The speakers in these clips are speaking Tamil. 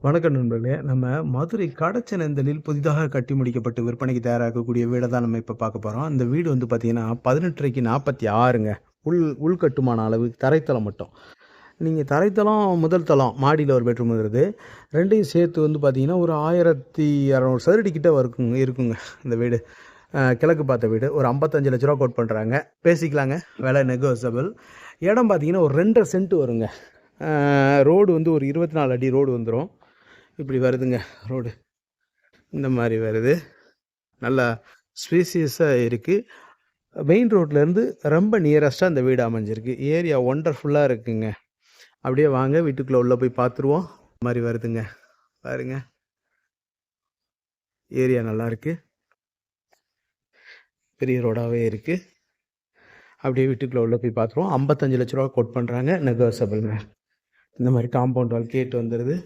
வணக்கம் நண்பர்களே. நம்ம மதுரை கடச்சனேந்தலில் புதிதாக கட்டி முடிக்கப்பட்டு விற்பனைக்கு தயாராகக்கூடிய வீட தான் நம்ம இப்ப பார்க்க போறோம். இந்த வீடு வந்து பார்த்தீங்கன்னா, 18 46ங்க. உள்கட்டுமான அளவு தரைத்தளம் மட்டும். நீங்க தரைத்தளம், முதல் தளம் மாடியில ஒரு பெட்ரூம் வருது. 2யும் சேர்த்து வந்து பார்த்தீங்கன்னா, ஒரு 1600 சதுரடி கிட்ட இருக்குங்க இந்த வீடு. கிழக்கு பார்த்த வீடு. ஒரு ரூ. 55,00,000 கோட் பண்றாங்க. பேசிக்கலாங்க. விலை நெகோசியபிள். இடம் பார்த்தீங்கன்னா, ஒரு 2 1/2 சென்ட் வருங்க. ரோடு வந்து ஒரு 24 அடி ரோடு வந்துரும். இப்படி வருதுங்க ரோடு. இந்த மாதிரி வருது. நல்லா ஸ்பேசியஸாக இருக்குது. மெயின் ரோட்லேருந்து ரொம்ப நியரஸ்ட்டாக இந்த வீடு அமைஞ்சிருக்கு. ஏரியா ஒண்டர்ஃபுல்லாக இருக்குங்க. அப்படியே வாங்க வீட்டுக்குள்ளே உள்ளே போய் பார்த்துருவோம். இந்த மாதிரி வருதுங்க. பாருங்க, ஏரியா நல்லா இருக்கு. பெரிய ரோடாகவே இருக்குது. அப்படியே வீட்டுக்குள்ளே உள்ளே போய் பார்த்துருவோம். 55,00,000 கோட் பண்ணுறாங்க. நெகோசியபிள்ங்க. இந்த மாதிரி காம்பவுண்ட் வால் கேட் வந்துடுது.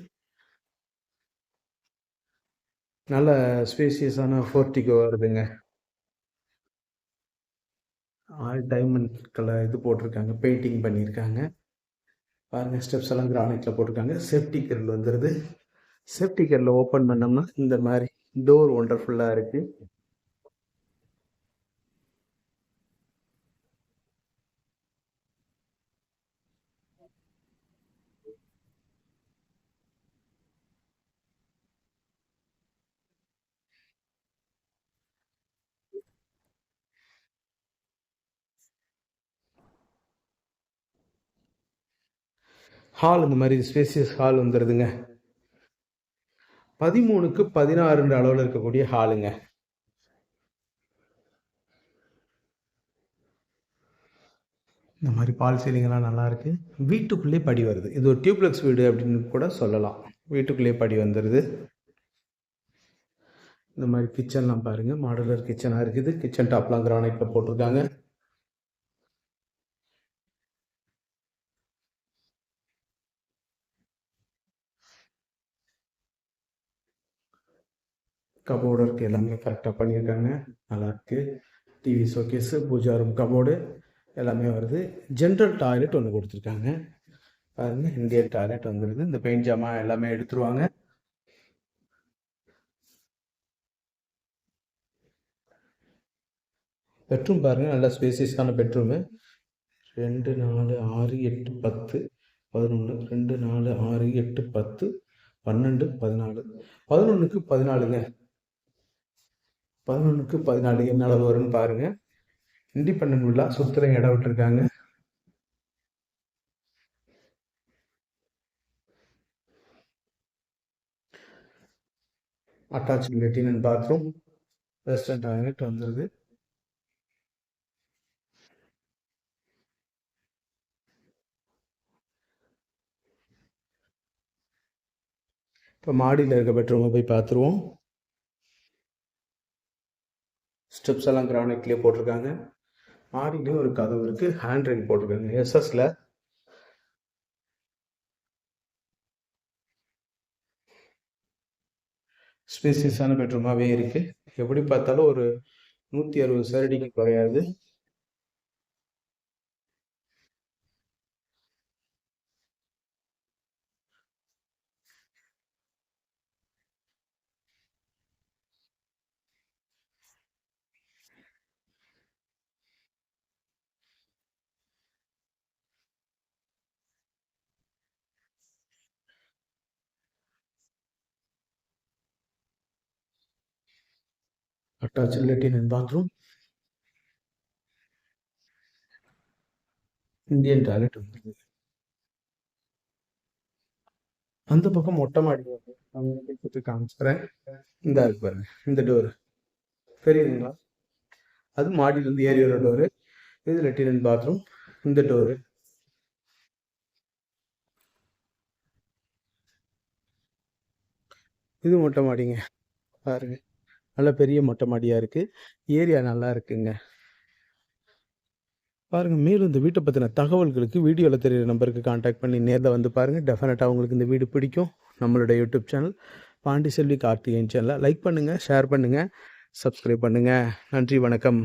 நல்ல ஸ்பேசியஸான போர்ட்டிகோ வருதுங்க. ஆல் டைமண்ட் கலர் இது போட்டிருக்காங்க, பெயிண்டிங் பண்ணியிருக்காங்க. பாருங்கள், ஸ்டெப்ஸ் எல்லாம் கிரானைட்டில் போட்டிருக்காங்க. சேஃப்டி கரில் வந்துடுது. சேஃப்டி கரில் ஓப்பன் பண்ணோம்னா இந்த மாதிரி டோர் ஒண்டர்ஃபுல்லாக இருக்குது. ஹால் இந்த மாதிரி ஸ்பேசியஸ் ஹால் வந்துடுதுங்க. 13க்கு 16 அளவில் இருக்கக்கூடிய ஹாலுங்க. இந்த மாதிரி பால் சீலிங்கெல்லாம் நல்லா இருக்கு. வீட்டுக்குள்ளே படி வருது. இது ஒரு டியூப்ளெக்ஸ் வீடு அப்படின்னு கூட சொல்லலாம். வீட்டுக்குள்ளேயே படி வந்துடுது. இந்த மாதிரி கிச்சன்லாம் பாருங்க, மாடுலர் கிச்சனாக இருக்குது. கிச்சன் டாப்லாம் கிரானைட்டில் போட்டிருக்காங்க. கபோர்டு இருக்குது, எல்லாமே கரெக்டாக பண்ணியிருக்காங்க. நல்லாயிருக்கு. TV showcase, pooja room cupboard எல்லாமே வருது. ஜென்ரல் டாய்லெட் ஒன்று கொடுத்துருக்காங்க. பாருங்கள், இந்தியன் டாய்லெட் வந்துடுது. இந்த பெயிண்ட் ஜாமான் எல்லாமே எடுத்துருவாங்க. பெட்ரூம் பாருங்கள், நல்லா ஸ்பேசியஸான பெட்ரூமு. 2 4 6 8 10 11 2 4 6 8 10 12 14 11க்கு 14ங்க. 11க்கு 14 என்ன அளவு வரும்னு பாருங்க. இண்டிபெண்டன்ட் வில்லா, சுத்துல இடம் விட்டுருக்காங்க. Attach latrine and bathroom, western toilet வந்துருது. இப்போ மாடியில் இருக்க பெட்ரூமை போய் பார்த்துருவோம். ஸ்டெப்ஸ் எல்லாம் கிரானைட்லேயே போட்டிருக்காங்க. மாடியிலையும் ஒரு கதவு இருக்குது. ஹேண்ட் ரைல் போட்டிருக்காங்க எஸ்எஸ்ல. ஸ்பேசியஸான பெட்ரூமாகவே இருக்குது. எப்படி பார்த்தாலும் ஒரு 160 சதுரடிக்கு குறையாது. Attach latrine and bathroom, Indian toilet வந்துருது. அந்த பக்கம் மொட்டை மாடி வந்து நான் காமிச்சுறேன். இந்த இருக்கு பாருங்க, இந்த டோர் தெரியுதுங்களா? அது மாடியிலேருந்து ஏறி வர டோரு. இது லெட்டின் அண்ட் பாத்ரூம். இந்த டோரு, இது மொட்டை மாடிங்க. பாருங்க, நல்ல பெரிய மொட்டை மாடியாக இருக்குது. ஏரியா நல்லா இருக்குங்க. பாருங்கள், மேலும் இந்த வீட்டை பற்றின தகவல்களுக்கு வீடியோவில் தெரியிற நம்பருக்கு காண்டாக்ட் பண்ணி நேரில் வந்து பாருங்கள். டெஃபினட்டாக உங்களுக்கு இந்த வீடு பிடிக்கும். நம்மளோட யூடியூப் சேனல் பாண்டிச்செல்வி கார்த்திகேயன் சேனலை லைக் பண்ணுங்கள், ஷேர் பண்ணுங்கள், சப்ஸ்கிரைப் பண்ணுங்கள். நன்றி, வணக்கம்.